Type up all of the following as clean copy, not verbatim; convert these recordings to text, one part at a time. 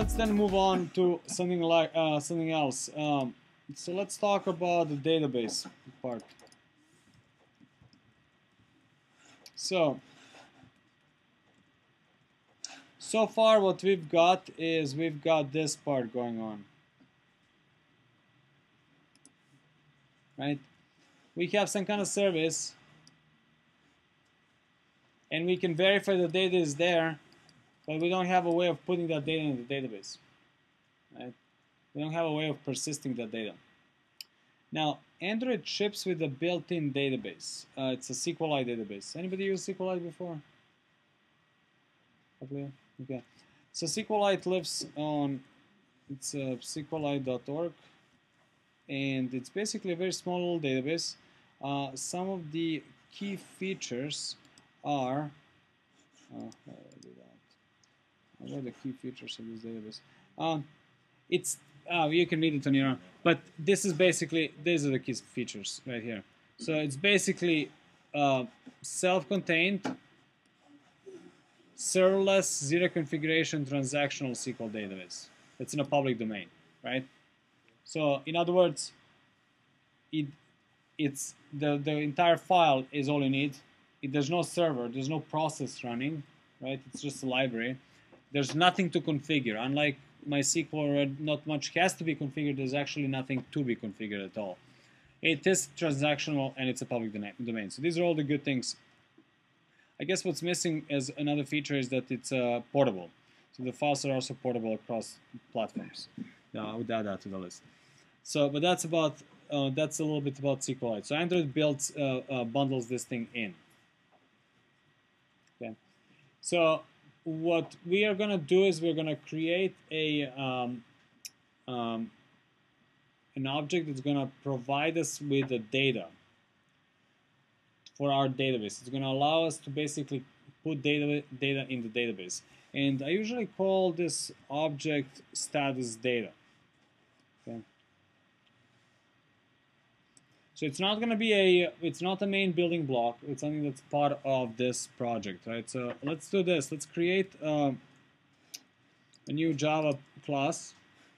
let's then move on to something like something else. So let's talk about the database part. So far what we've got is we've got this part going on, right? We have some kind of service, and we can verify the data is there, but we don't have a way of putting that data in the database, right? We don't have a way of persisting that data. Now, Android ships with a built-in database. It's a SQLite database. Anybody use SQLite before? Okay. So SQLite lives on, it's SQLite.org, and it's basically a very small little database. Some of the key features are, how do I do that? What are the key features of this database? It's you can read it on your own, but this is basically, these are the key features right here. So it's basically self-contained, serverless, zero configuration, transactional SQL database. It's in a public domain, right? So in other words, it's the entire file is all you need. There's no server, there's no process running, right? It's just a library. There's nothing to configure. Unlike MySQL, where not much has to be configured, there's actually nothing to be configured at all. It is transactional and it's a public domain. So these are all the good things. I guess what's missing as another feature is that it's portable. So the files are also portable across platforms. I would add that to the list. So, but that's about that's a little bit about SQLite. So Android builds bundles this thing in. Okay. So what we are going to do is we're going to create a an object that's going to provide us with the data for our database. It's going to allow us to basically put data in the database. And I usually call this object status data. Okay. So it's not going to be it's not a main building block. It's something that's part of this project, right? So let's do this. Let's create a new Java class.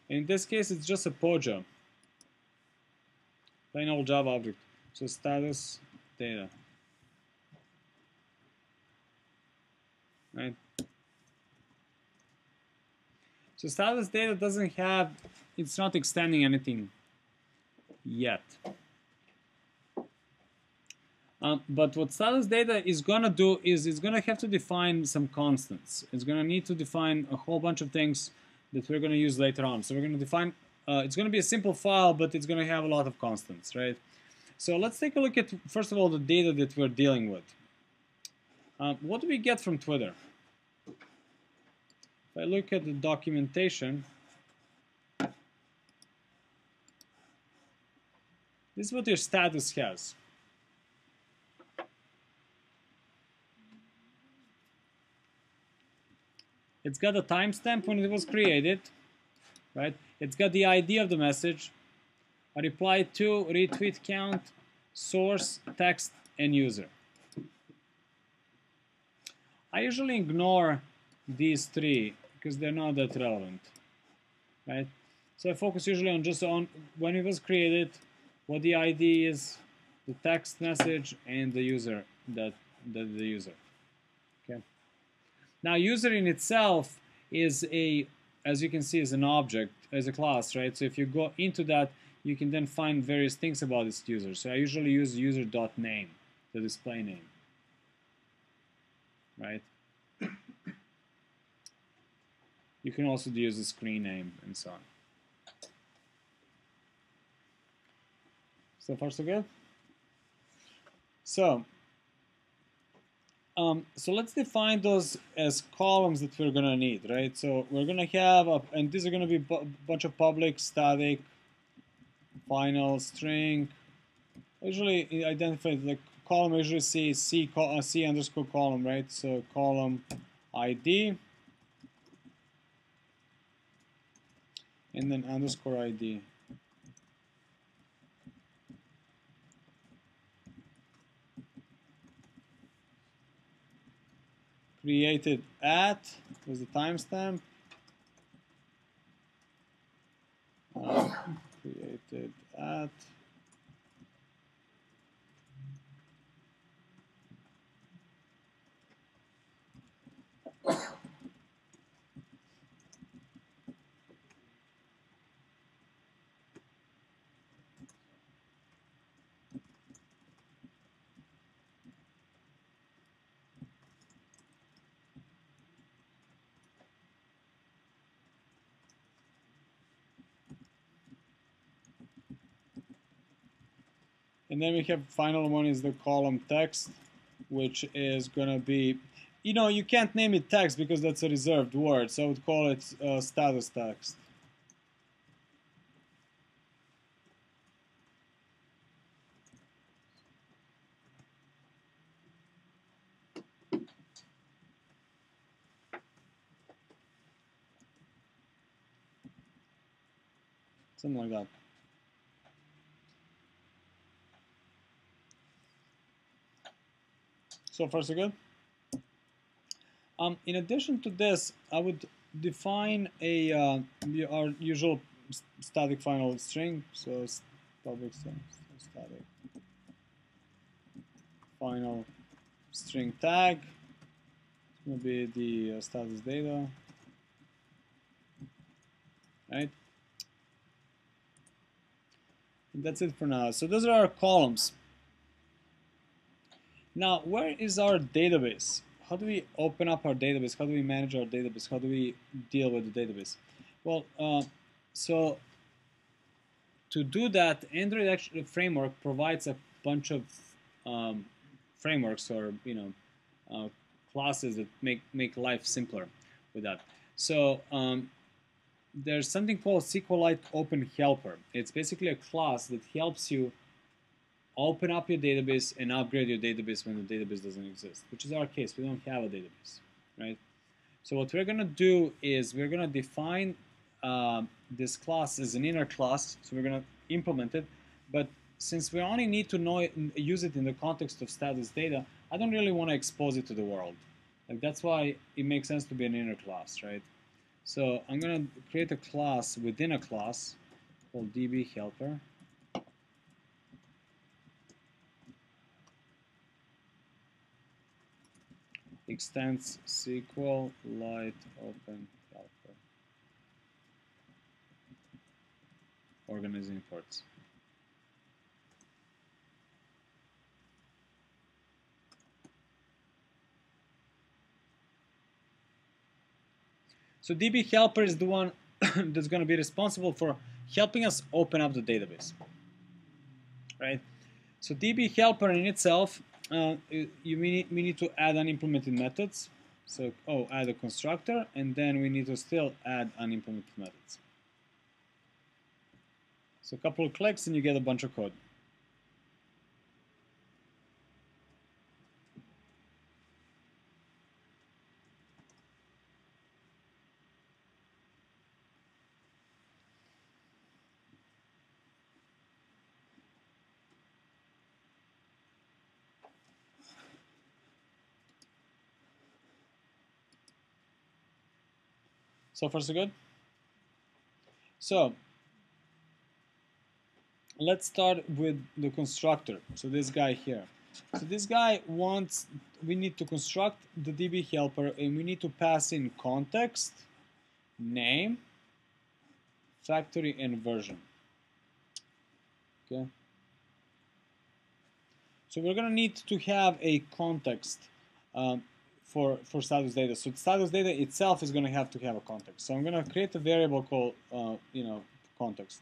In this case, it's just a POJA, plain old Java object. So status data, right? So status data doesn't have, it's not extending anything yet. But what status data is going to do is it's going to have to define some constants. It's going to need to define a whole bunch of things that we're going to use later on. So we're going to define, it's going to be a simple file, but it's going to have a lot of constants, right? So let's take a look at, first of all, the data that we're dealing with. What do we get from Twitter? If I look at the documentation, this is what your status has. It's got a timestamp when it was created, right? It's got the ID of the message, a reply to, retweet count, source, text, and user. I usually ignore these three because they're not that relevant, right? So I focus usually on just on when it was created, what the ID is, the text message, and the user, the user. Okay. Now, user in itself is as you can see, is an object, as a class, right? So if you go into that, you can then find various things about this user. So I usually use user.name, the display name, right? You can also use the screen name and so on. So far, so good? So let's define those as columns that we're going to need, right? So we're going to have, and these are going to be a bunch of public, static, final, string. I usually identify the column, I usually see C underscore column, right? So column ID, and then underscore ID. Created at was the timestamp, that. And then we have final one is the column text, which is gonna be, you know, you can't name it text because that's a reserved word, so I would call it status text. Something like that. So far so good. In addition to this, I would define a our usual static final string. So public string, so static final string tag. It's going to be the status data, right? And that's it for now. So those are our columns. Now, where is our database? How do we open up our database? How do we manage our database? How do we deal with the database? Well, so to do that, Android actually framework provides a bunch of frameworks or classes that make life simpler with that. So there's something called SQLite Open Helper. It's basically a class that helps you open up your database and upgrade your database when the database doesn't exist, which is our case. We don't have a database, right? So what we're going to do is we're going to define this class as an inner class. So we're going to implement it. But since we only need to use it in the context of status data, I don't really want to expose it to the world. Like that's why it makes sense to be an inner class, right? So I'm going to create a class within a class called DB helper. Extends SQLite Open Helper. Organizing imports. So DB helper is the one that's going to be responsible for helping us open up the database, right? So DB helper in itself, we need to add unimplemented methods. So add a constructor, and then we need to still add unimplemented methods. So a couple of clicks and you get a bunch of code. So far so good? So let's start with the constructor. So this guy here. So this guy we need to construct the DB helper and we need to pass in context, name, factory, and version. Okay. So we're gonna need to have a context for status data. So status data itself is gonna have to have a context. So I'm gonna create a variable called context.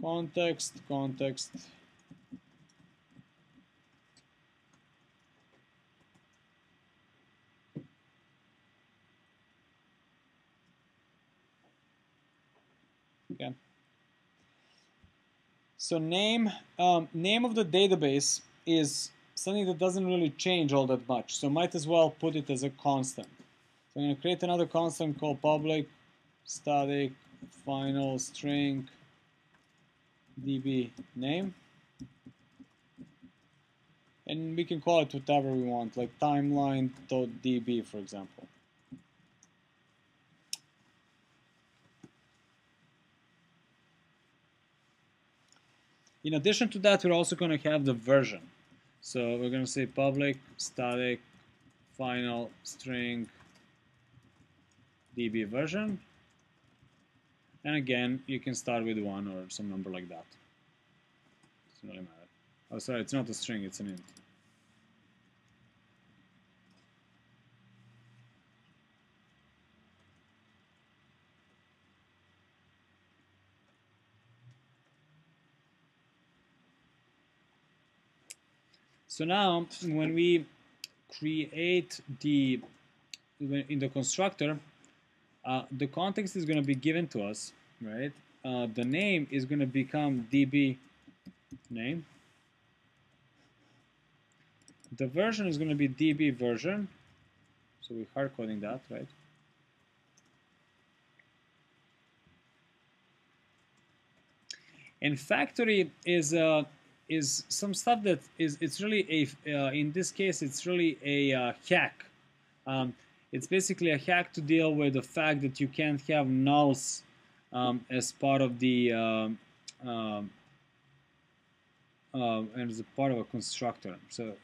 Context. Okay. So name of the database is something that doesn't really change all that much. So might as well put it as a constant. So I'm going to create another constant called public static final string DB name. And we can call it whatever we want, like timeline.db, for example. In addition to that, we're also going to have the version. So we're going to say public static final string db version. And again, you can start with 1 or some number like that. Doesn't really matter. Oh, sorry, it's not a string, it's an int. So now, when we create in the constructor, the context is going to be given to us, right? The name is going to become db name. The version is going to be db version. So we're hard coding that, right? And factory is some stuff that it's really in this case it's really a hack. It's basically a hack to deal with the fact that you can't have nulls as part of the as a part of a constructor. So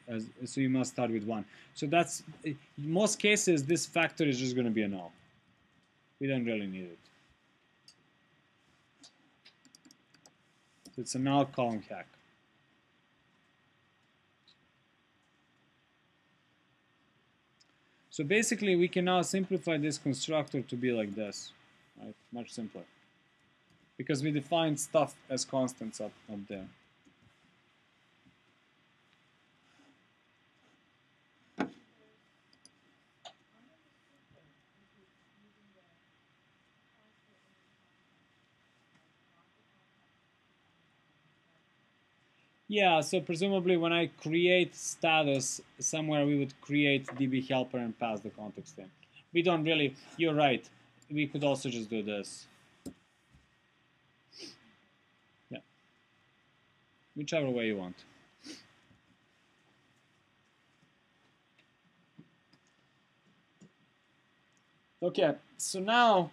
you must start with 1. So that's in most cases this factor is just going to be a null. We don't really need it. So it's a null column hack. So basically, we can now simplify this constructor to be like this, right? Much simpler, because we define stuff as constants up there. Yeah, so presumably when I create status, somewhere we would create db helper and pass the context in. We don't really, you're right, we could also just do this. Yeah, whichever way you want. Okay, so now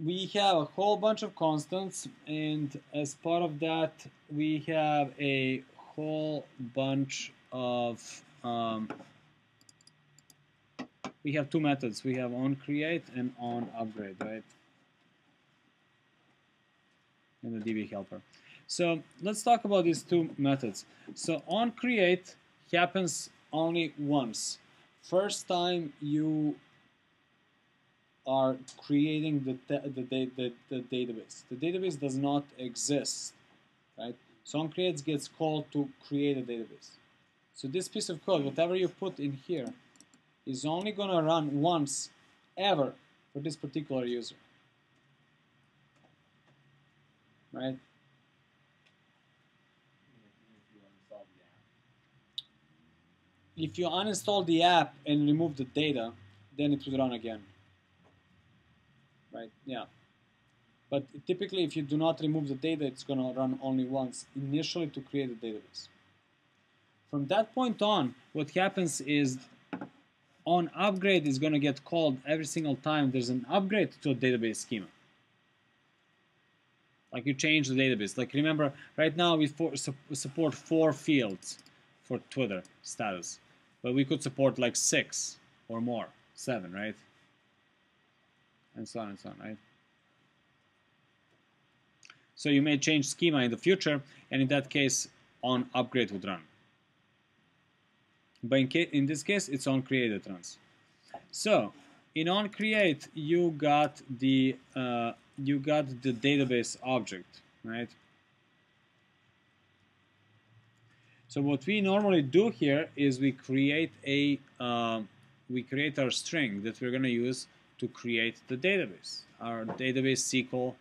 we have a whole bunch of constants, and as part of that we have a whole bunch of we have 2 methods. We have onCreate and onUpgrade, right? And the db helper. So let's talk about these 2 methods. So onCreate happens only once. First time you are creating the database. The database does not exist, right? So onCreate gets called to create a database. So this piece of code, whatever you put in here, is only going to run once, ever, for this particular user, right? If you uninstall the app and remove the data, then it will run again. Right? Yeah. But typically, if you do not remove the data, it's going to run only once, initially to create a database. From that point on, what happens is onUpgrade is going to get called every single time there's an upgrade to a database schema. Like you change the database. Like remember, right now we support 4 fields for Twitter status, but we could support like 6 or more, 7, right? And so on, right? So you may change schema in the future, and in that case, onUpgrade would run. But in this case, it's onCreate that runs. So in onCreate, you got the database object, right? So what we normally do here is we create our string that we're going to use to create the database, our database SQL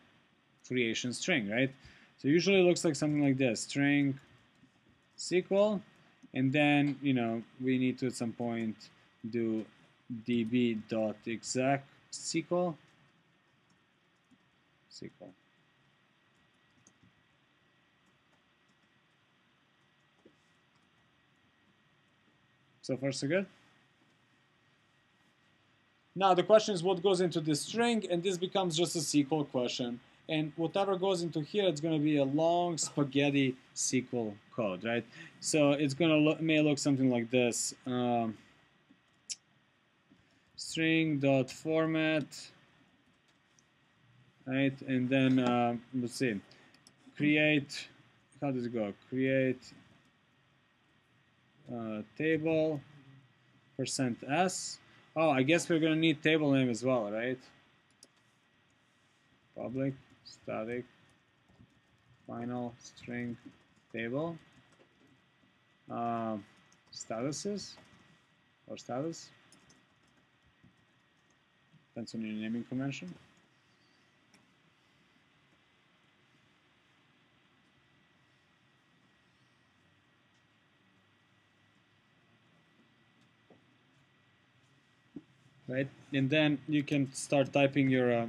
creation string, right? So usually it looks like something like this: string SQL, and then we need to at some point do db.exec SQL. So far so good. Now the question is what goes into this string, and this becomes just a SQL question. and whatever goes into here, it's going to be a long spaghetti SQL code, right? So it's going to may look something like this. String.format, right? And then let's see, create, how does it go? Create table %s. Oh, I guess we're going to need table name as well, right? Public static final string table statuses or status, depends on your naming convention. Right, and then you can start typing your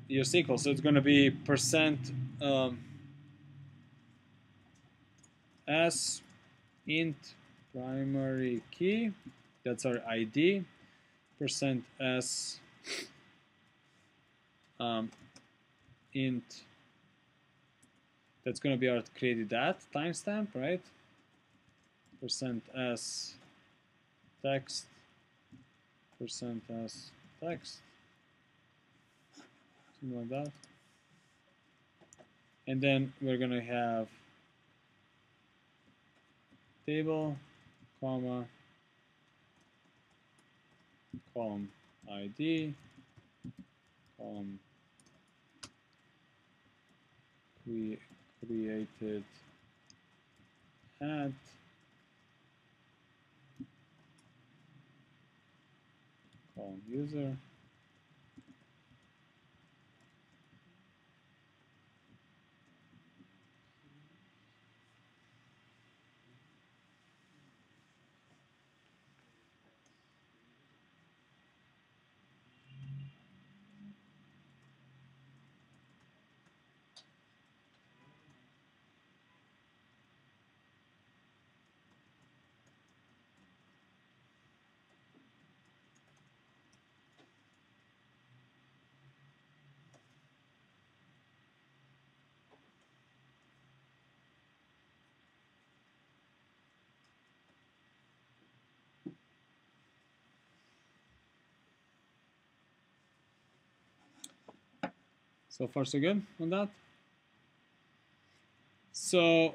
SQL. So it's going to be %s int primary key, that's our ID, %s int, that's going to be our created at timestamp, right? %s text, %s text, something like that. And then we're going to have table, comma, column ID, column created at, column user. So far so good on that. So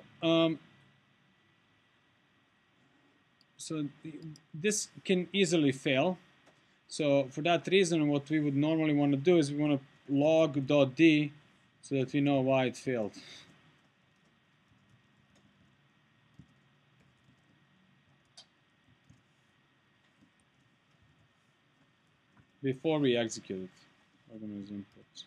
this can easily fail. So for that reason, what we would normally want to do is we want to log.d so that we know why it failed. Before we execute it. Organize inputs.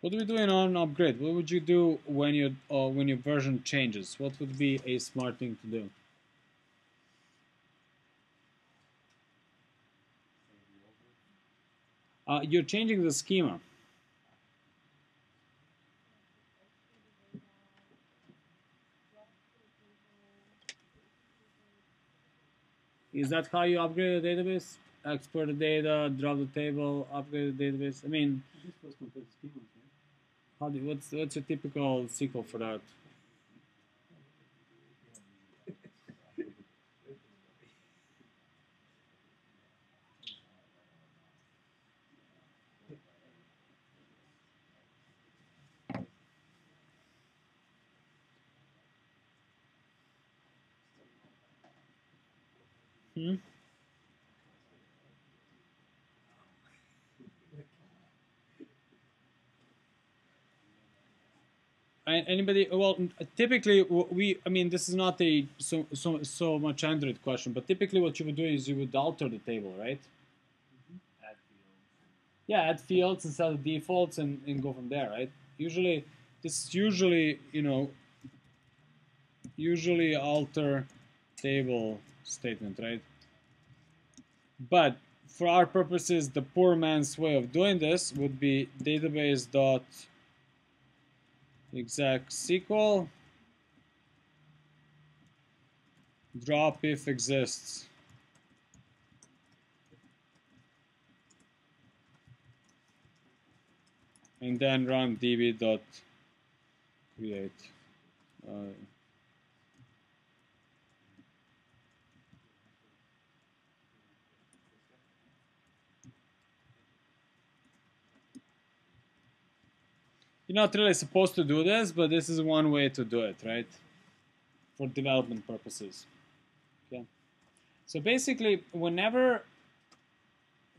What do we do in an upgrade? What would you do when your version changes? What would be a smart thing to do? You're changing the schema. Is that how you upgrade the database? Export the data, drop the table, upgrade the database. I mean, what's your typical SQL for that? Hmm? Anybody? Well, typically I mean, this is not a so much Android question, but typically what you would do is you would alter the table, right? Add fields. Yeah, add fields instead of defaults and go from there, right? Usually, this usually, usually alter table statement, right? But for our purposes, the poor man's way of doing this would be database dot exec SQL drop if exists. And then run db dot create. You're not really supposed to do this, but this is one way to do it, right? For development purposes. Okay. So basically, whenever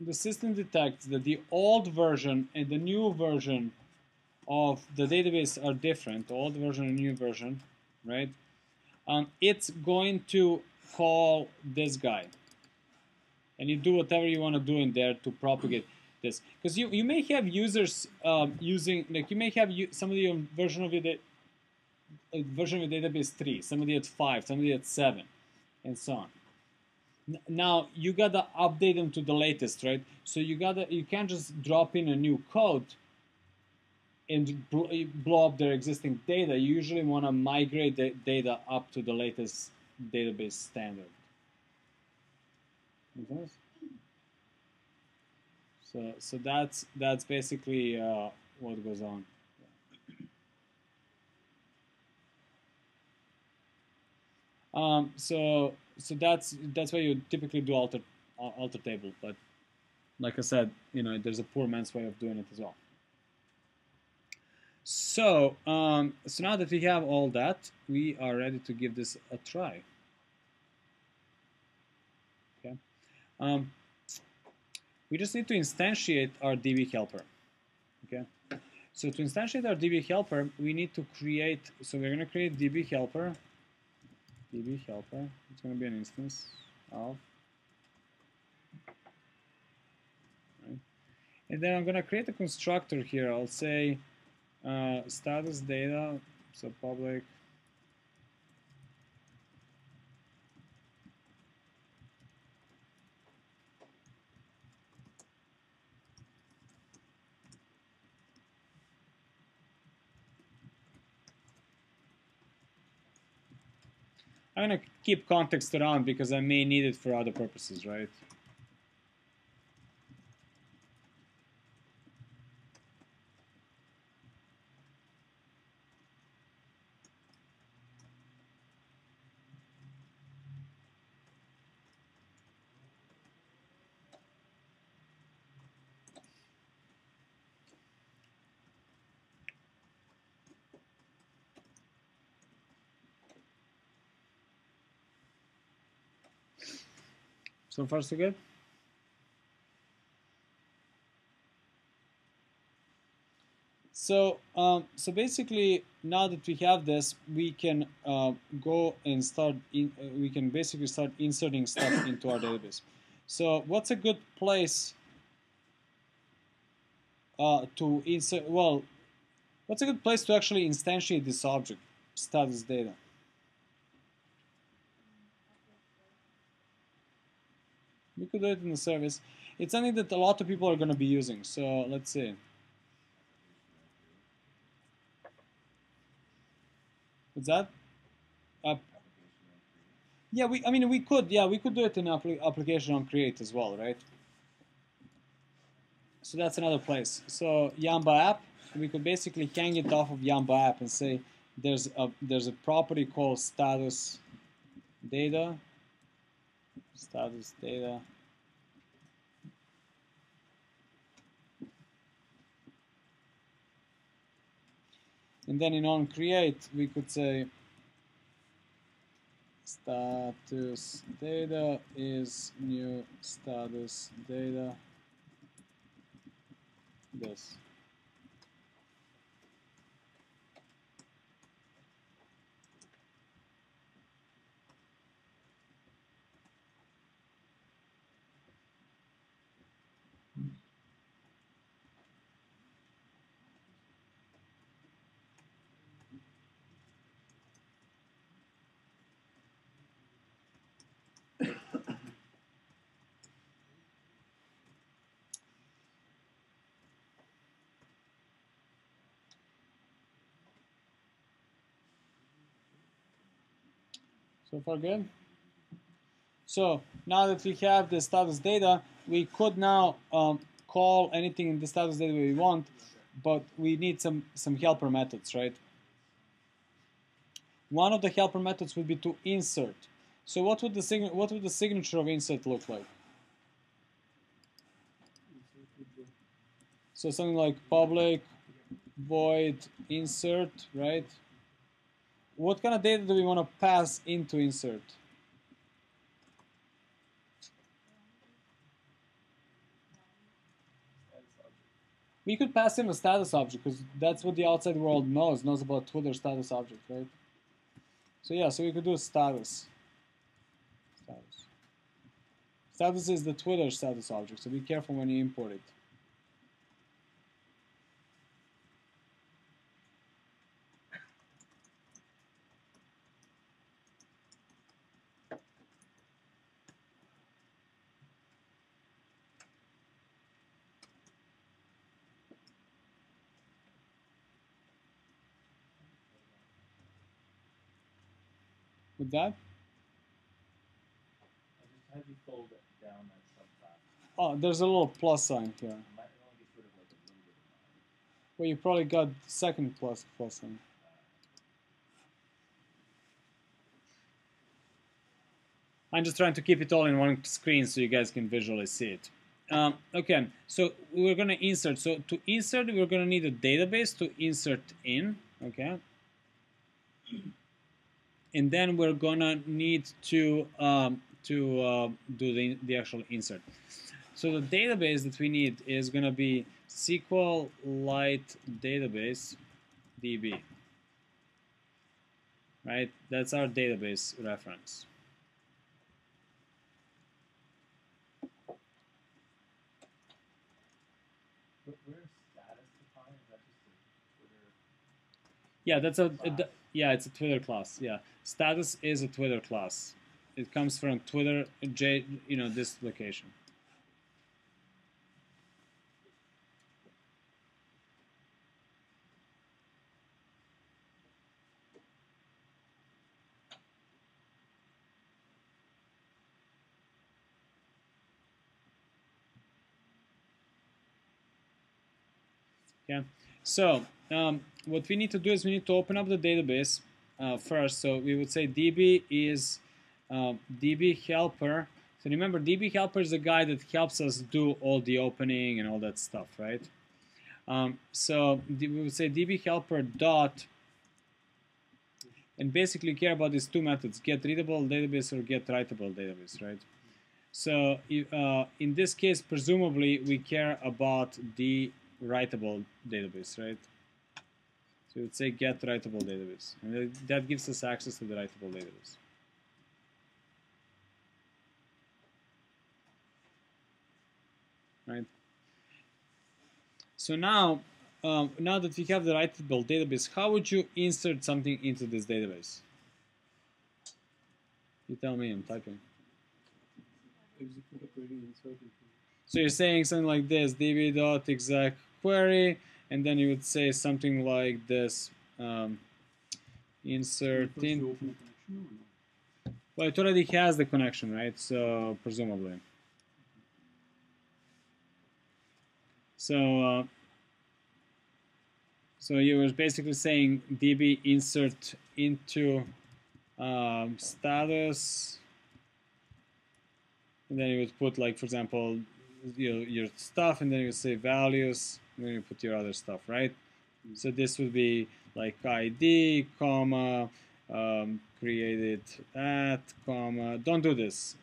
the system detects that the old version and the new version of the database are different, old version and new version, right? It's going to call this guy. And you do whatever you want to do in there to propagate this. Because you may have users using, like you may have somebody on version of your database 3, somebody at 5, somebody at 7, and so on. Now you gotta update them to the latest, right? So you can't just drop in a new code and blow up their existing data. You usually want to migrate the data up to the latest database standard. Okay? So that's basically what goes on. So that's why you typically do alter table, but like I said, there's a poor man's way of doing it as well. So so now that we have all that, we are ready to give this a try. Okay. We just need to instantiate our DB helper. Okay. So to instantiate our DB helper, we need to create. So we're going to create DB helper. DB helper. It's going to be an instance of. Right. And then I'm going to create a constructor here. I'll say status data. So public. I'm going to keep context around because I may need it for other purposes, right? So far, so good? So, so basically, now that we have this, we can go and start. We can basically start inserting stuff into our database. So, what's a good place to insert? Well, what's a good place to actually instantiate this object, status data? We could do it in the service. It's something that a lot of people are going to be using. So let's see. What's that? Yeah, I mean, we could do it in application on create as well, right? So that's another place. So Yamba app, we could basically hang it off of Yamba app and say there's a property called status data. Status data. And then in on create, we could say status data is new status data. this. So far good? So now that we have the status data, we could now call anything in the status data we want, but we need some helper methods, right? One of the helper methods would be to insert. So what would the signature of insert look like? So something like public void insert, right? What kind of data do we want to pass into insert? We could pass in a status object because that's what the outside world knows about Twitter status object, right? So yeah, so we could do status. Status is the Twitter status object, so be careful when you import it. With that? How do you fold down that subclass? Oh, there's a little plus sign here. Might only get rid of like a little bit of mine. Well, you probably got second plus sign. I'm just trying to keep it all in one screen so you guys can visually see it. Okay, so we're going to insert. So to insert, we're going to need a database to insert in. Okay. And then we're going to need to do the actual insert. So the database that we need is going to be SQLite database DB. Right? That's our database reference. Where is status defined? Is that just a Twitter? Yeah, that's it's a Twitter class. Yeah, status is a Twitter class. It comes from Twitter, this location. Okay, so what we need to do is we need to open up the database first. So we would say DB is DB helper. So remember, DB helper is the guy that helps us do all the opening and all that stuff, right? So we would say DB helper dot, and basically care about these two methods: get readable database or get writable database, right? So in this case, presumably we care about the writable database, right? So we would say get writable database, and that gives us access to the writable database. Right. So now, now that we have the writable database, how would you insert something into this database? You tell me. I'm typing. Execute a query, insert it. So you're saying something like this: db.exec query, and then you would say something like this: insert in. Well, it already has the connection, right? So presumably. So you were basically saying db insert into status, and then you would put, like, for example, your stuff, and then you would say values, and then you put your other stuff, right? So this would be like ID, comma, created at, comma, don't do this,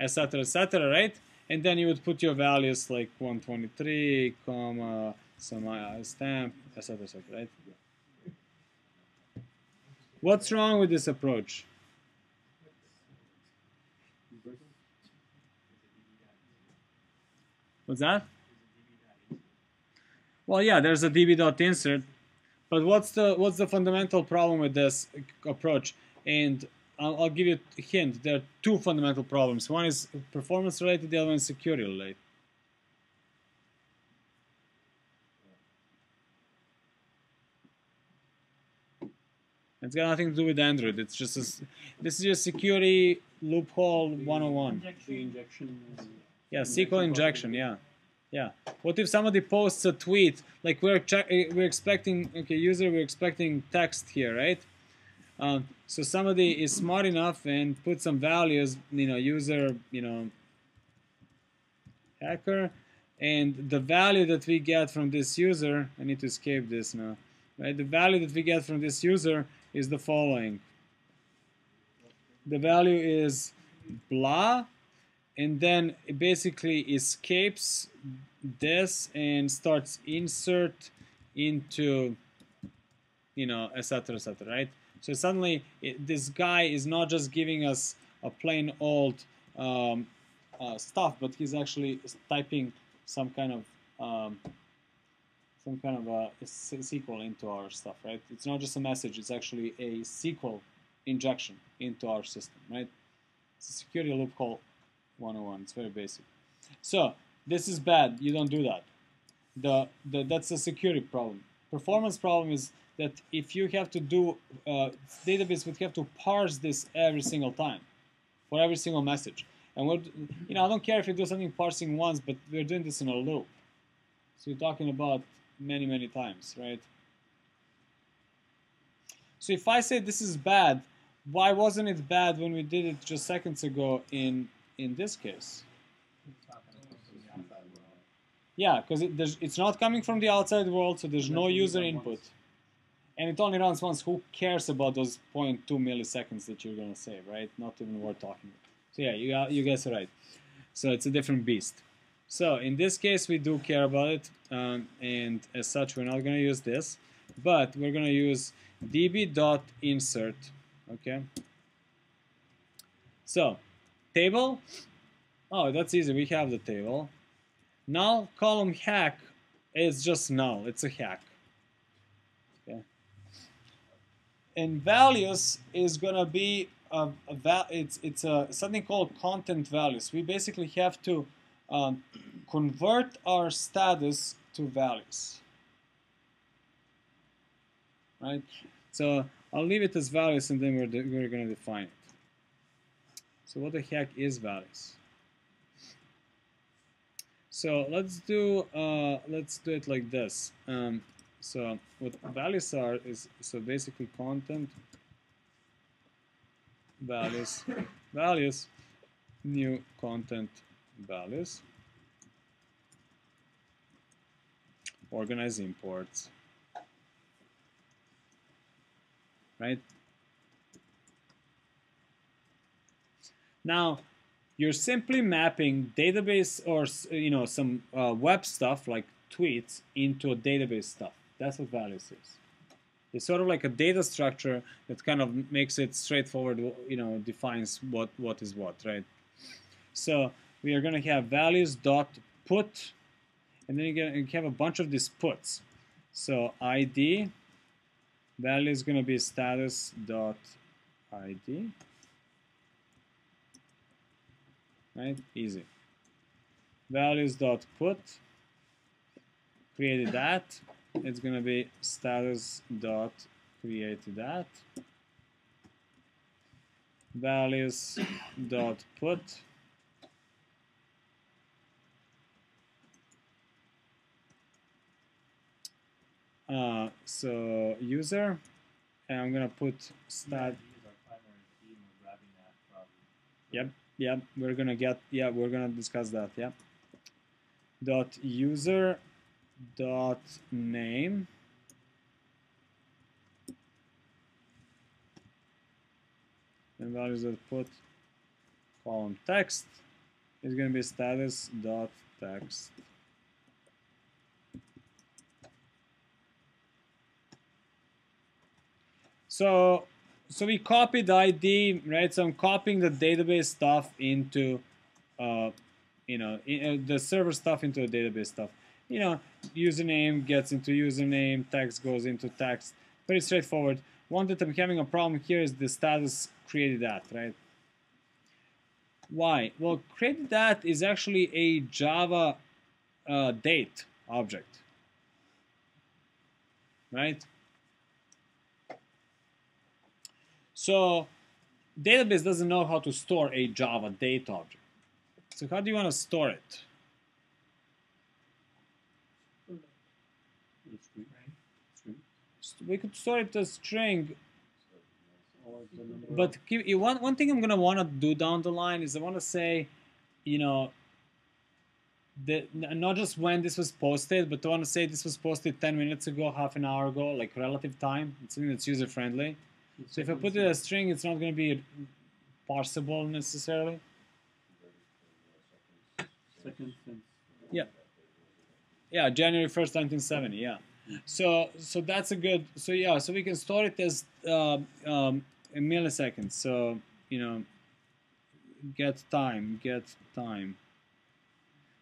etc., etc., right? and then you would put your values like 123, comma, some stamp, etc., etc., right? What's wrong with this approach? What's that? Well, yeah, there's a db.insert, but what's the fundamental problem with this approach? And I'll give you a hint. There are two fundamental problems. One is performance related, the other one is security related. It's got nothing to do with Android. It's just this is just security loophole 101. Injection. Yeah, SQL injection. Yeah, yeah. What if somebody posts a tweet like we're expecting we're expecting text here, right? So somebody is smart enough and put some values, user, hacker, and the value that we get from this user. I need to escape this now. Right? The value that we get from this user is the following. The value is blah, and then it basically escapes this and starts insert into, etc., etc., right? So suddenly this guy is not just giving us a plain old stuff, but he's actually typing some kind of SQL into our stuff, right? It's not just a message; it's actually a SQL injection into our system, right? It's a security loophole 101. It's very basic. So this is bad. You don't do that. That's a security problem. Performance problem is that if you have to do database would have to parse this every single time for every single message. And I don't care if you do something parsing once, but we're doing this in a loop. So you're talking about many times, right? So if I say this is bad, why wasn't it bad when we did it just seconds ago in this case? Yeah, because it's not coming from the outside world, so there's no user input. And it only runs once. Who cares about those 0.2 milliseconds that you're going to save, right? Not even worth talking about. So yeah, you guys are right. So it's a different beast. So in this case, we do care about it. And as such, we're not going to use this. But we're going to use db.insert. Okay. So, table. Oh, that's easy. We have the table. Null column hack is just null. It's a hack. Okay. And values is gonna be it's something called content values. We basically have to convert our status to values. Right. So I'll leave it as values, and then we're gonna define it. So what the heck is values? So let's do it like this. So what values are is basically content values new content values, organize imports, right? Now you're simply mapping database or some web stuff like tweets into a database stuff. That's what values is. It's sort of like a data structure that kind of makes it straightforward, defines what is what, right? So we are going to have values dot put, and then you have a bunch of these puts. So ID value is going to be status dot ID. Right? Easy. Values dot put. Created that. It's gonna be status dot created that. Values dot put. So user, and I'm gonna put stat. Yep. Yeah, we're gonna discuss that. Yeah. Dot user dot name and values dot put column text, is going to be status dot text. So we copied the ID, right? So I'm copying the database stuff into, the server stuff into the database stuff. Username gets into username, text goes into text. Pretty straightforward. One that I'm having a problem here is the status created at, right? Why? Well, created at is actually a Java date object, right? So database doesn't know how to store a Java date object. So how do you want to store it? We could store it as string, but one thing I'm going to want to do down the line is I want to say, not just when this was posted, but I want to say this was posted 10 minutes ago, half an hour ago, like relative time. It's something that's user-friendly. So if I put it as a string, it's not going to be parsable necessarily. Yeah, January 1st, 1970, yeah. So that's a good, so we can store it as in milliseconds. So, get time.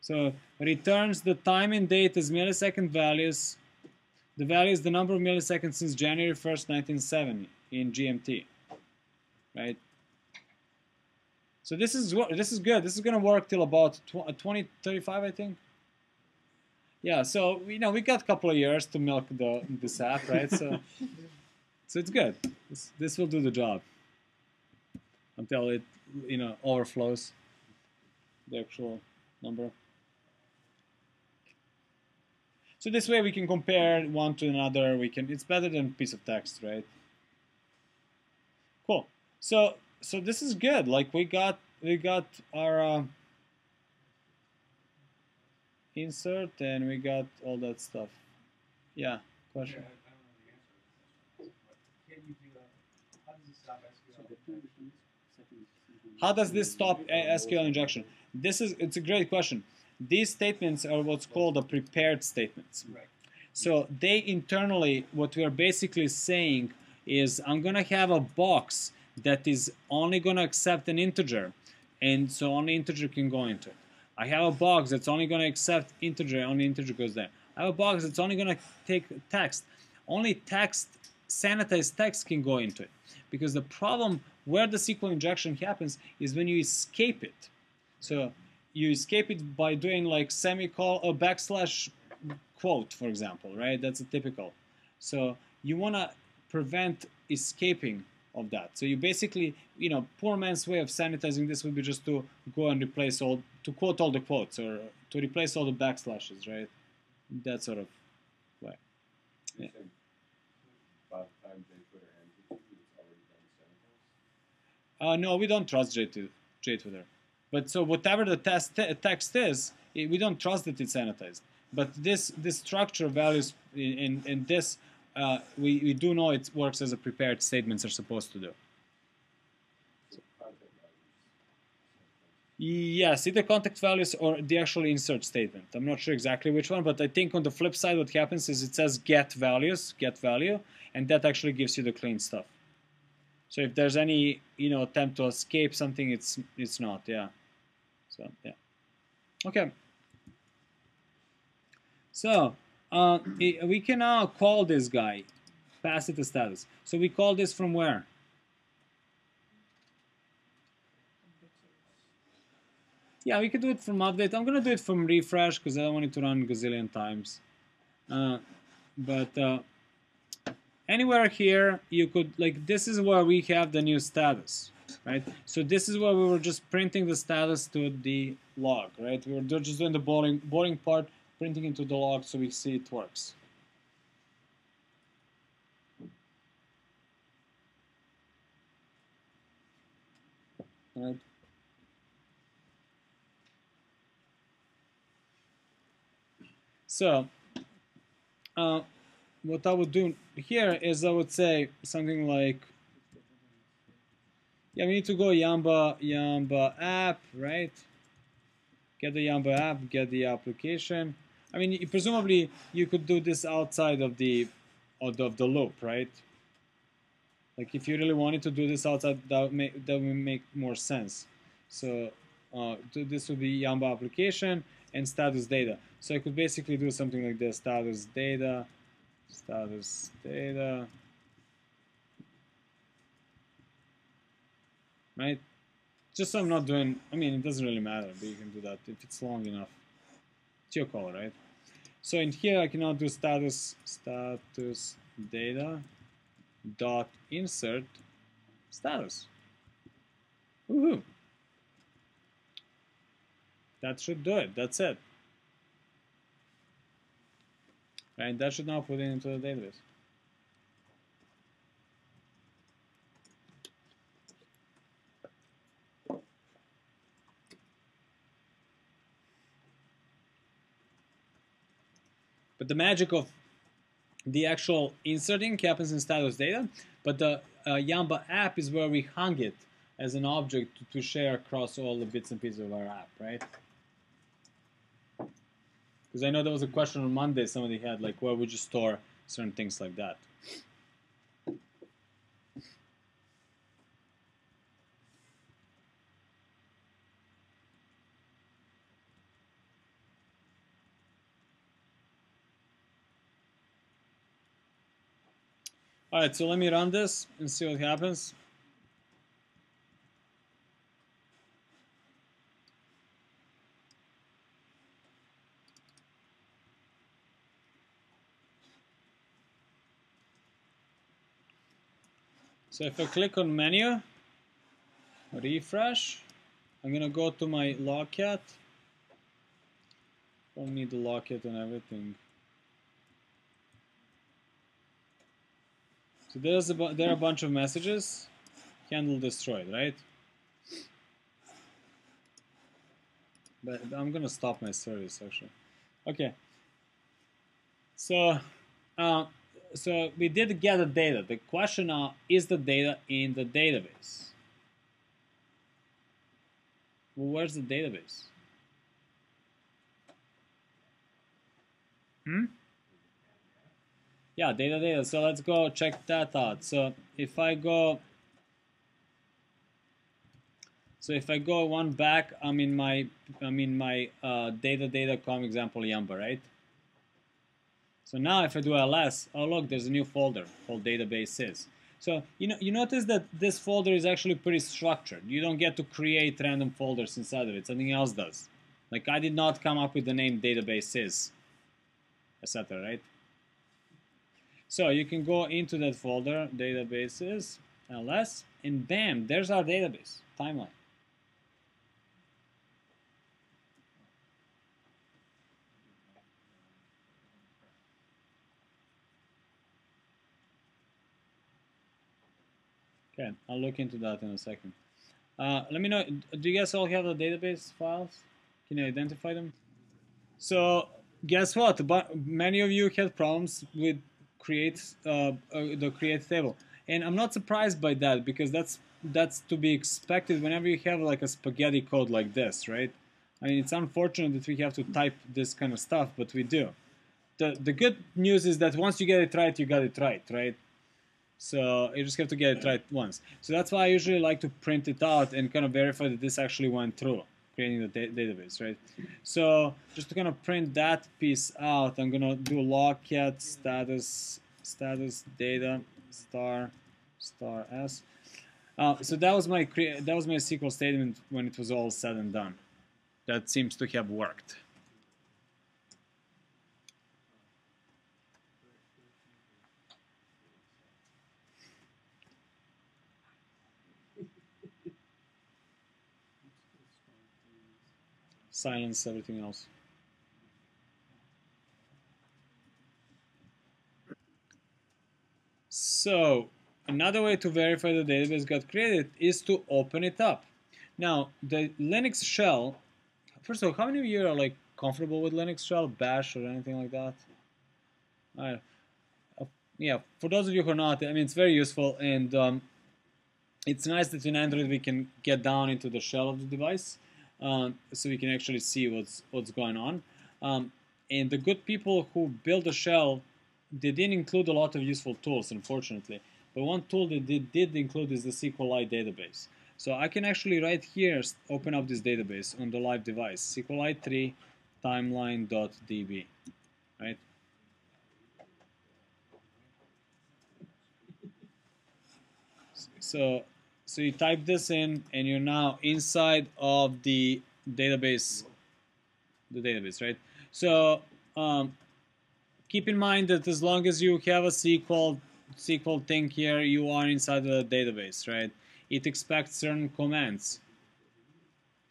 So returns the time and date as millisecond values. The value is the number of milliseconds since January 1st, 1970 in GMT, right? So this is good. This is going to work till about 2035, I think. Yeah, so we got a couple of years to milk this app, right? So it's good. This will do the job until it overflows the actual number. So this way we can compare one to another. It's better than a piece of text, right? Cool. So this is good. Like we got our insert and we got all that stuff. Yeah, question. How does this stop SQL injection? It's a great question. These statements are what's called the prepared statements. Right. So they internally, what we are basically saying is I'm going to have a box that is only going to accept an integer, and so only integer can go into it. I have a box that's only going to accept integer, only integer goes there. I have a box that's only going to take text. Only text, sanitized text can go into it. Because the problem where the SQL injection happens is when you escape it. So you escape it by doing like semicolon or backslash quote, for example, right? That's a typical. So you want to prevent escaping of that. So you basically, poor man's way of sanitizing this would be just to go and replace to quote all the quotes or to replace all the backslashes, right? That sort of way. Yeah. No, we don't trust JTwitter. But so whatever the text is, we don't trust that it's sanitized. But this structure values in this, we do know it works as a prepared statements are supposed to do. Yes, either context values or the actual insert statement. I'm not sure exactly which one, but I think on the flip side what happens is it says get values, get value, and that actually gives you the clean stuff. So if there's any attempt to escape something, it's not, yeah. So yeah. Okay. So we can now call this guy, pass it to status. So we call this from where? Yeah, we could do it from update. I'm gonna do it from refresh because I don't want it to run a gazillion times. But anywhere here, you could, like, this is where we have the new status, right? So this is where we were just printing the status to the log, right? We were just doing the boring part, printing into the log so we see it works. All right. So what I would do here is I would say something like, yeah, we need to go Yamba app, right? get the Yamba app, get the application. I mean, presumably you could do this outside of the loop, right? Like if you really wanted to do this outside, that would make more sense. So this would be Yamba application and status data. So I could basically do something like this: status data, right? Just so I'm not doing. I mean, it doesn't really matter, but you can do that if it's long enough. It's your call, right? So in here I can now do status data dot insert status. Woohoo! That should do it. That's it. Right? That should now put it into the database. But the magic of the actual inserting happens in status data, but the Yamba app is where we hung it as an object to share across all the bits and pieces of our app, right? Because I know there was a question on Monday somebody had, like, where would you store certain things like that? All right, so let me run this and see what happens. So if I click on menu, refresh, I'm gonna go to my logcat. Don't need the logcat and everything. So there are a bunch of messages. Handle destroyed, right? But I'm gonna stop my service actually. Okay. So so we did get the data. The question now is the data in the database. Well, where's the database? Yeah, data. So let's go check that out. So if I go one back, I'm in my data.com example Yamba, right? So now if I do ls, oh look, there's a new folder called databases. So you notice that this folder is actually pretty structured. You don't get to create random folders inside of it. Something else does. Like I did not come up with the name databases, etc. Right? So you can go into that folder, databases, ls, and bam, there's our database timeline. Okay, I'll look into that in a second. Let me know, do you guys all have the database files? Can you identify them? So guess what? Many of you had problems with the create table, and I'm not surprised by that because that's to be expected whenever you have like a spaghetti code like this, right? I mean, it's unfortunate that we have to type this kind of stuff, but we do. The good news is that once you get it right, you got it right, right? So you just have to get it right once. So that's why I usually like to print it out and kind of verify that this actually went through creating the database, right? So just to kind of print that piece out, I'm gonna do logcat status data star s. So that was my SQL statement when it was all said and done. That seems to have worked. Silence everything else. So another way to verify the database got created is to open it up. Now the Linux shell. First of all, how many of you are like comfortable with Linux shell, Bash, or anything like that? Yeah, for those of you who are not, I mean, it's very useful, and it's nice that in Android we can get down into the shell of the device. so we can actually see what's going on. And the good people who built the shell, they didn't include a lot of useful tools, unfortunately. But one tool that they did include is the SQLite database. So I can actually right here open up this database on the live device, SQLite 3 timeline.db, right? So you type this in, and you're now inside of the database, right? So keep in mind that as long as you have a SQL thing here, you are inside the database, right? It expects certain commands.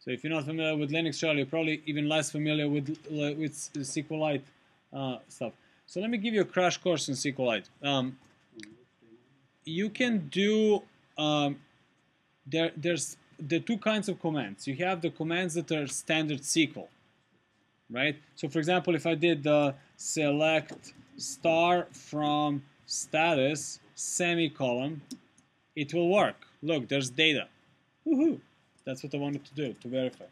So if you're not familiar with Linux shell, you're probably even less familiar with SQLite stuff. So let me give you a crash course in SQLite. You can do there's the two kinds of commands. You have the commands that are standard SQL, right? So for example, if I did the select star from status semicolon, it will work. Look, there's data. Woohoo! That's what I wanted to do, to verify.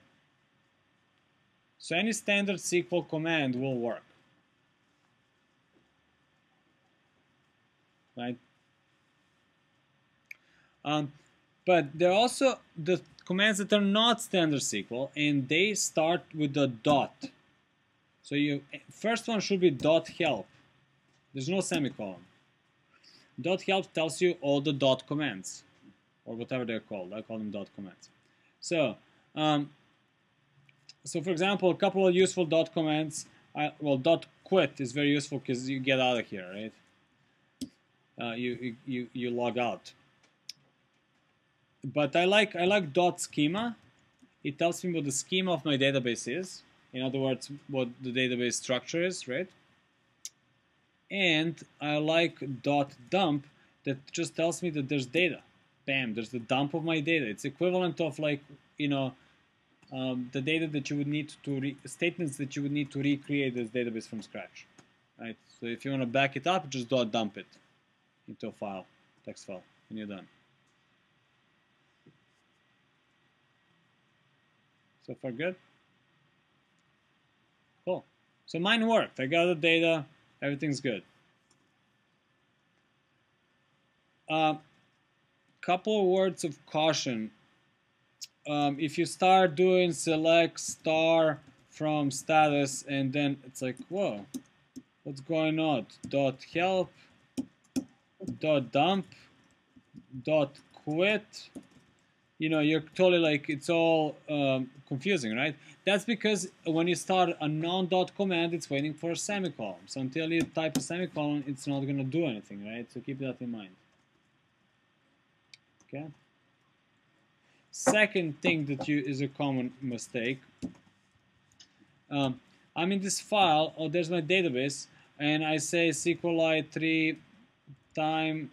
So any standard SQL command will work, right? But there are also the commands that are not standard SQL, and they start with the dot. So first one should be .help. There's no semicolon. .help tells you all the dot commands, or whatever they're called. I call them dot commands. So, so for example, a couple of useful dot commands. Well, .quit is very useful because you get out of here, right? You log out. But I like .schema. It tells me what the schema of my database is. In other words, what the database structure is, right? And I like .dump that just tells me that there's data. Bam, there's the dump of my data. It's equivalent of, like, you know, the data that you would need to statements that you would need to recreate this database from scratch, right? So if you want to back it up, just .dump it into a file, text file, and you're done. So far good? Cool. So mine worked. I got the data. Everything's good. Couple of words of caution. If you start doing select star from status, and then it's like, whoa, what's going on? .help, .dump, .quit. You know, you're totally like, it's all confusing, right? That's because when you start a non-dot command, it's waiting for a semicolon. So until you type a semicolon, it's not going to do anything, right? So keep that in mind. Okay. Second thing that is a common mistake. I'm in this file. Oh, there's my database, and I say SQLite 3 time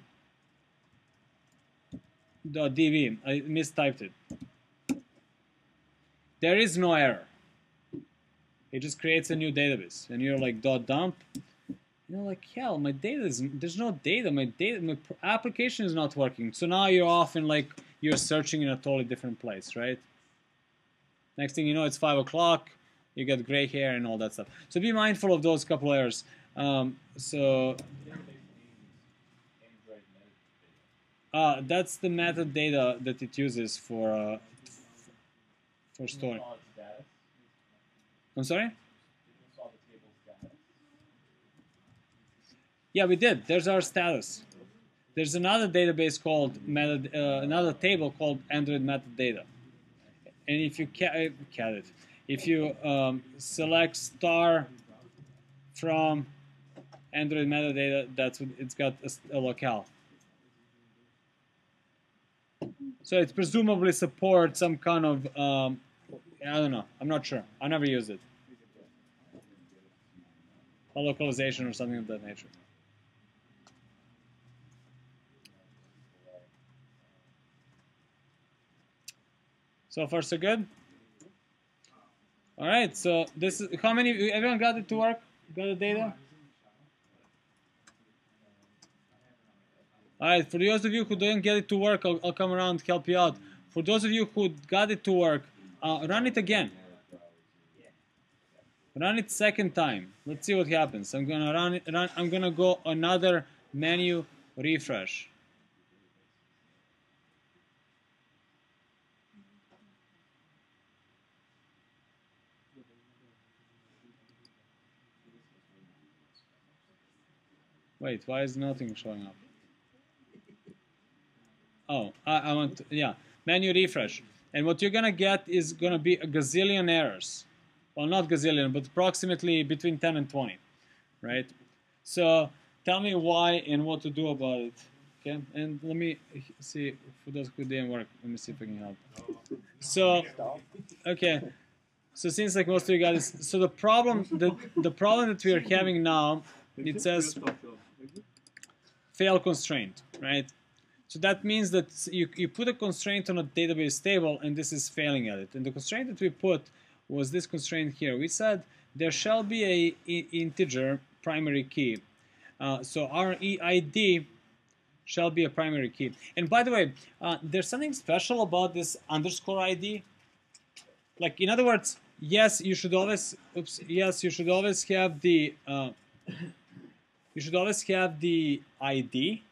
.db. I mistyped it. There is no error. It just creates a new database, and you're like .dump. You're like, hell, my data there's no data. My application is not working. So now you're off and like you're searching in a totally different place, right? Next thing you know, it's 5 o'clock. You get gray hair and all that stuff. So be mindful of those couple errors. That's the metadata that it uses for storing. I'm sorry? Yeah, we did. There's our status. There's another database called another table called Android metadata. And if you if you select star from Android metadata, that's what it's got a locale. So it presumably supports some kind of I don't know. I'm not sure. I never used it. A localization or something of that nature. So far, so good. All right. So this is how many? Everyone got it to work? Got the data? All right. For those of you who didn't get it to work, I'll come around and help you out. For those of you who got it to work, Run it again. Run it second time. Let's see what happens. I'm gonna I'm gonna go another menu refresh. Wait, why is nothing showing up? Oh, I want to, yeah, menu refresh. And what you're gonna get is gonna be a gazillion errors. Well, not gazillion, but approximately between 10 and 20, right? So tell me why and what to do about it, okay? And let me see, for those who didn't work, let me see if I can help. So, okay, so since like most of you guys, so the problem that we are having now, it says fail constraint, right? So that means that you put a constraint on a database table and this is failing at it. And the constraint that we put was this constraint here. We said there shall be a integer primary key. So our EID shall be a primary key. And by the way, there's something special about this underscore ID. Like, in other words, yes, you should always, yes, you should always have the, ID,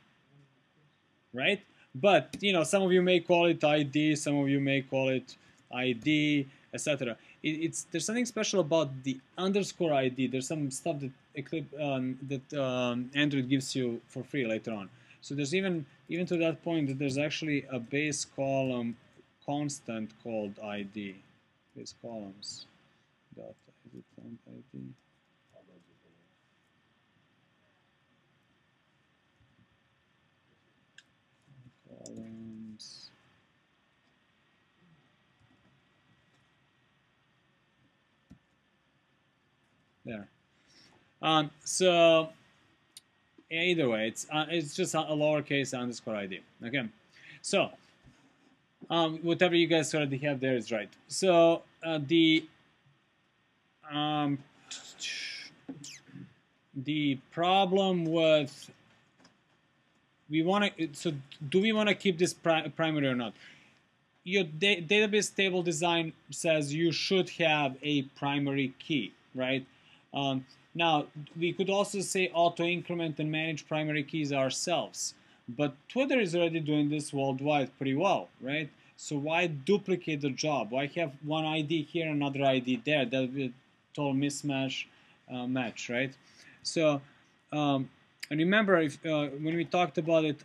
right? But, you know, some of you may call it ID, some of you may call it ID, etc. There's something special about the underscore ID. There's some stuff that Android gives you for free later on. So there's even to that point that there's actually a base column constant called ID. Base columns dot ID. Columns. There. So either way, it's just a lowercase underscore ID. Okay. So whatever you guys already have there is right. So the problem with so do we want to keep this primary or not? Your database table design says you should have a primary key, right? Now, we could also say auto-increment and manage primary keys ourselves. But Twitter is already doing this worldwide pretty well, right? So why duplicate the job? Why have one ID here, another ID there? That would be a total mismatch match, right? So, and remember, when we talked about it,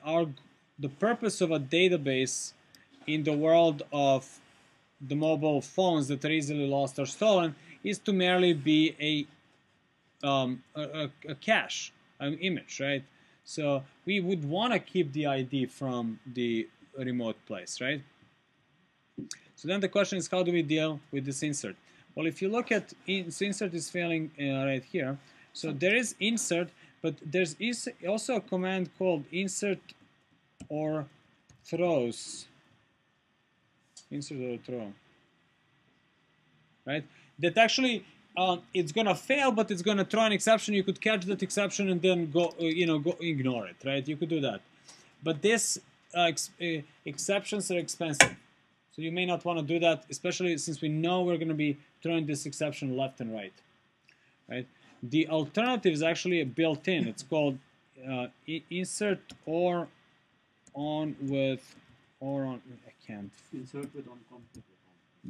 the purpose of a database in the world of the mobile phones that are easily lost or stolen is to merely be a cache, an image, right? So we would want to keep the ID from the remote place, right? So then the question is, how do we deal with this insert? Well, if you look at insert is failing right here. So there is insert, but there's also a command called insert or throws. Insert or throw, right? That actually it's gonna fail, but it's gonna throw an exception. You could catch that exception and then go ignore it, right? You could do that, but this exceptions are expensive, so you may not want to do that, especially since we know we're gonna be throwing this exception left and right, right? The alternative is actually built in. It's called insert or on with or on. I can't. Insert with on conflict.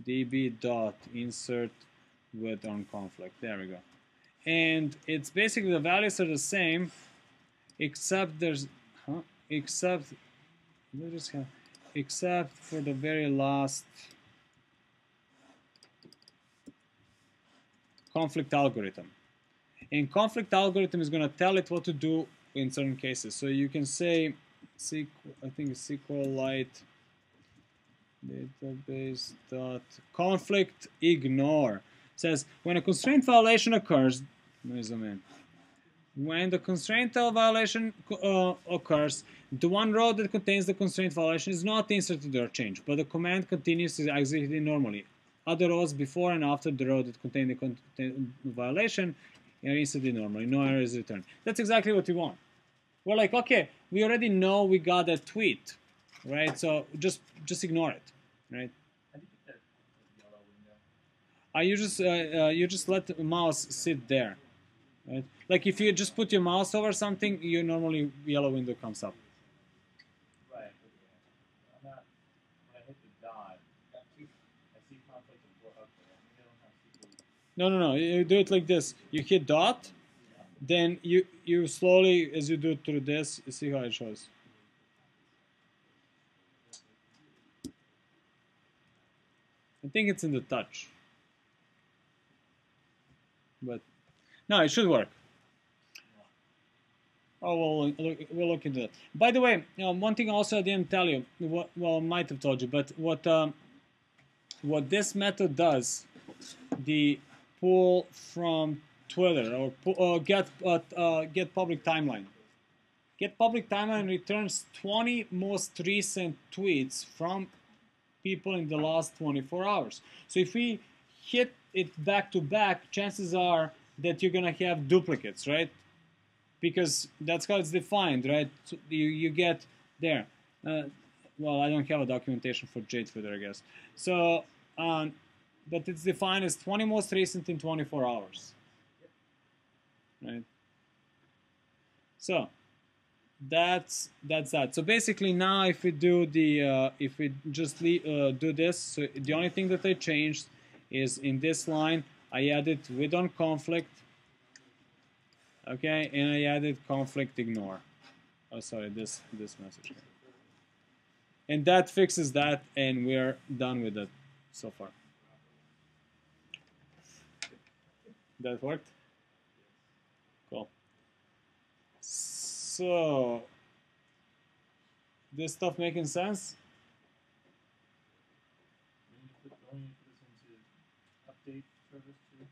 db dot insert with on conflict. There we go. And it's basically the values are the same, except there's except for the very last conflict algorithm. And conflict algorithm is going to tell it what to do in certain cases. So you can say I think SQLite database dot conflict ignore says when a constraint violation occurs. Let me zoom in. When the constraint violation occurs, the one row that contains the constraint violation is not inserted or changed, but the command continues to execute normally. Other rows before and after the row that contain the violation are inserted normally. No error is returned. That's exactly what we want. We're like, okay, we already know we got that tweet, right? So just ignore it, right? How do you get that yellow when You just let the mouse sit there, right? Like if you just put your mouse over something, you normally yellow window comes up. Right. Okay. I'm not. When I hit the dot, I see conflict of work. Okay. Maybe I don't have SQL. No. You do it like this. You hit dot, then you slowly, as you do through this, you see how it shows. I think it's in the touch, but no, it should work. Oh, we'll look into it. By the way, one thing also I didn't tell you. Well, I might have told you, but what this method does, the pull from Twitter or get public timeline. Get public timeline returns 20 most recent tweets from people in the last 24 hours. So if we hit it back to back, chances are that you're gonna have duplicates, right? Because that's how it's defined, right? So you get there. Well, I don't have a documentation for JTwitter, I guess. So, but it's defined as 20 most recent in 24 hours, right? So that's that. So basically now, if we do the if we just do this, so the only thing that I changed is in this line I added with on conflict. Okay, and I added conflict ignore. Oh, sorry, this message here. And that fixes that, and we're done with it so far. That worked? Cool. So, this stuff making sense? Don't you put this into update service too?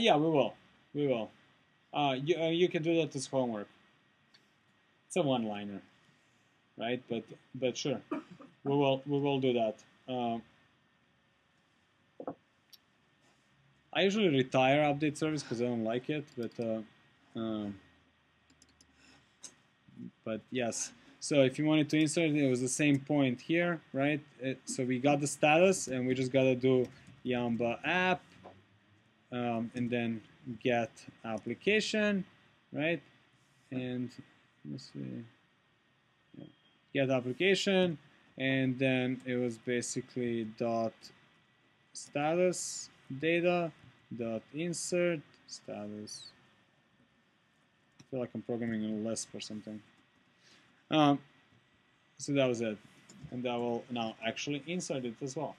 Yeah, we will. We will. You can do that as homework. It's a one-liner, right? But sure, we will do that. I usually retire update service because I don't like it, but yes. So if you wanted to insert it, it was the same point here, right? So we got the status, and we just gotta do Yamba app, and then get application, right? And let's see, yeah. Get application, and then it was basically dot status data dot insert status. I feel like I'm programming in Lisp or something. So that was it, and that will now actually insert it as well.